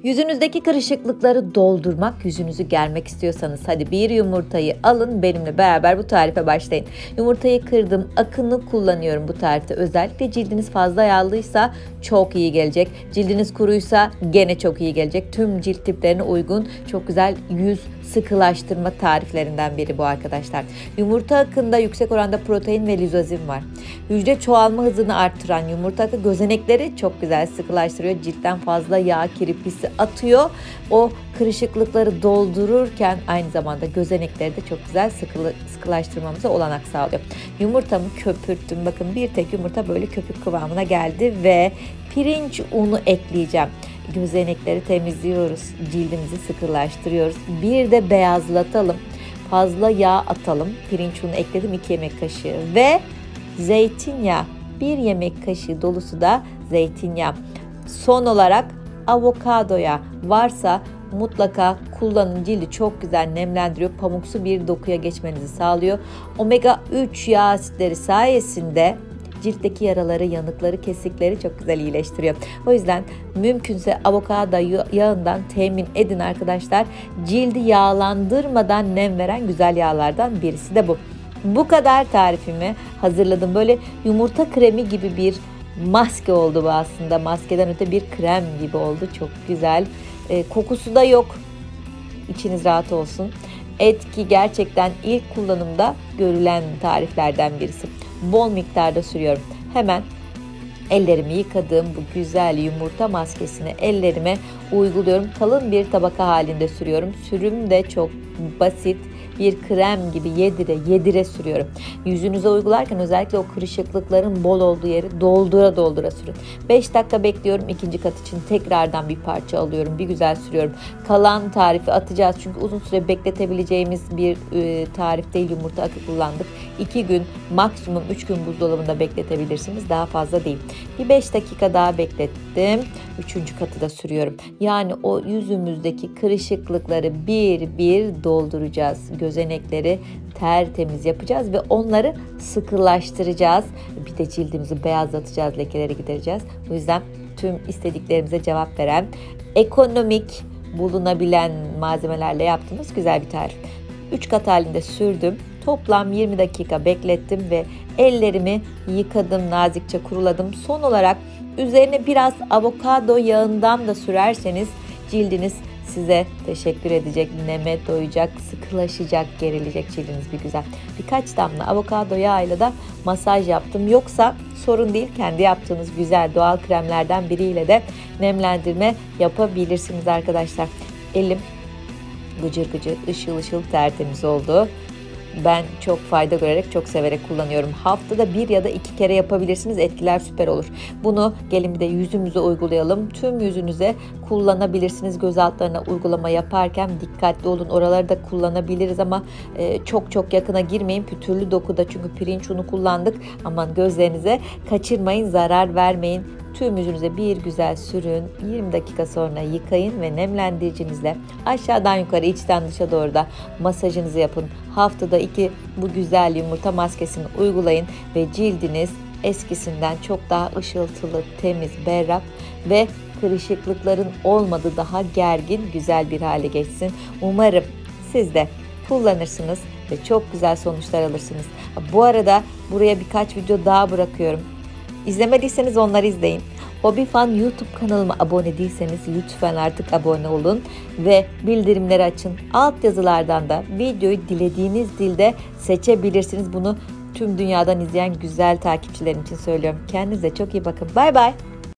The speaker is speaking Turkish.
Yüzünüzdeki kırışıklıkları doldurmak, yüzünüzü germek istiyorsanız hadi bir yumurtayı alın, benimle beraber bu tarife başlayın. Yumurtayı kırdım, akını kullanıyorum bu tarifte. Özellikle cildiniz fazla yağlıysa çok iyi gelecek. Cildiniz kuruysa gene çok iyi gelecek. Tüm cilt tiplerine uygun çok güzel yüz sıkılaştırma tariflerinden biri bu arkadaşlar. Yumurta akında yüksek oranda protein ve lizozim var. Hücre çoğalma hızını arttıran yumurta akı gözenekleri çok güzel sıkılaştırıyor. Ciltten fazla yağ kirpisi atıyor. O kırışıklıkları doldururken aynı zamanda gözenekleri de çok güzel sıkılaştırmamıza olanak sağlıyor. Yumurtamı köpürttüm. Bakın bir tek yumurta böyle köpük kıvamına geldi ve pirinç unu ekleyeceğim. Gözenekleri temizliyoruz. Cildimizi sıkılaştırıyoruz. Bir de beyazlatalım. Fazla yağ atalım. Pirinç unu ekledim 2 yemek kaşığı ve zeytinyağı 1 yemek kaşığı dolusu da zeytinyağı. Son olarak avokado yağı varsa mutlaka kullanın. Cildi çok güzel nemlendiriyor. Pamuksu bir dokuya geçmenizi sağlıyor. Omega 3 yağ asitleri sayesinde ciltteki yaraları, yanıkları, kesikleri çok güzel iyileştiriyor. O yüzden mümkünse avokado yağından temin edin arkadaşlar. Cildi yağlandırmadan nem veren güzel yağlardan birisi de bu. Bu kadar tarifimi hazırladım. Böyle yumurta kremi gibi bir maske oldu bu aslında. Maskeden öte bir krem gibi oldu. Çok güzel. Kokusu da yok. İçiniz rahat olsun. Etki gerçekten ilk kullanımda görülen tariflerden birisi. Bol miktarda sürüyorum. Hemen ellerimi yıkadığım bu güzel yumurta maskesini ellerime uyguluyorum. Kalın bir tabaka halinde sürüyorum. Sürüm de çok basit. Bir krem gibi yedire sürüyorum. Yüzünüze uygularken özellikle o kırışıklıkların bol olduğu yeri doldura sürün. 5 dakika bekliyorum. İkinci kat için tekrardan bir parça alıyorum. Bir güzel sürüyorum. Kalan tarifi atacağız. Çünkü uzun süre bekletebileceğimiz bir tarif değil. Yumurta akı kullandık. 2 gün maksimum 3 gün buzdolabında bekletebilirsiniz. Daha fazla değil. Bir 5 dakika daha beklettim. 3. katı da sürüyorum. Yani o yüzümüzdeki kırışıklıkları bir bir dolduracağız. Gözenekleri tertemiz yapacağız ve onları sıkılaştıracağız. Bir de cildimizi beyazlatacağız, lekeleri gidereceğiz. O yüzden tüm istediklerimize cevap veren, ekonomik, bulunabilen malzemelerle yaptığımız güzel bir tarif. 3 kat halinde sürdüm. Toplam 20 dakika beklettim ve ellerimi yıkadım, nazikçe kuruladım. Son olarak üzerine biraz avokado yağından da sürerseniz cildiniz size teşekkür edecek, neme doyacak, sıkılaşacak, gerilecek cildiniz bir güzel. Birkaç damla avokado yağıyla da masaj yaptım. Yoksa sorun değil, kendi yaptığınız güzel doğal kremlerden biriyle de nemlendirme yapabilirsiniz arkadaşlar. Elim gıcır gıcır, ışıl ışıl tertemiz oldu. Ben çok fayda görerek, çok severek kullanıyorum. Haftada 1 ya da 2 kere yapabilirsiniz. Etkiler süper olur. Bunu gelin bir de yüzümüze uygulayalım. Tüm yüzünüze kullanabilirsiniz. Göz altlarına uygulama yaparken dikkatli olun. Oraları da kullanabiliriz ama çok yakına girmeyin. Pütürlü dokuda çünkü pirinç unu kullandık. Aman gözlerinize kaçırmayın, zarar vermeyin. Tüm yüzünüze bir güzel sürün. 20 dakika sonra yıkayın ve nemlendiricinizle aşağıdan yukarı, içten dışa doğru da masajınızı yapın. Haftada 2 bu güzel yumurta maskesini uygulayın ve cildiniz eskisinden çok daha ışıltılı, temiz, berrak ve kırışıklıkların olmadığı daha gergin, güzel bir hale geçsin. Umarım siz de kullanırsınız ve çok güzel sonuçlar alırsınız. Bu arada buraya birkaç video daha bırakıyorum. İzlemediyseniz onları izleyin. Hobifan YouTube kanalıma abone değilseniz lütfen artık abone olun ve bildirimleri açın. Alt yazılardan da videoyu dilediğiniz dilde seçebilirsiniz. Bunu tüm dünyadan izleyen güzel takipçilerim için söylüyorum. Kendinize çok iyi bakın. Bay bay.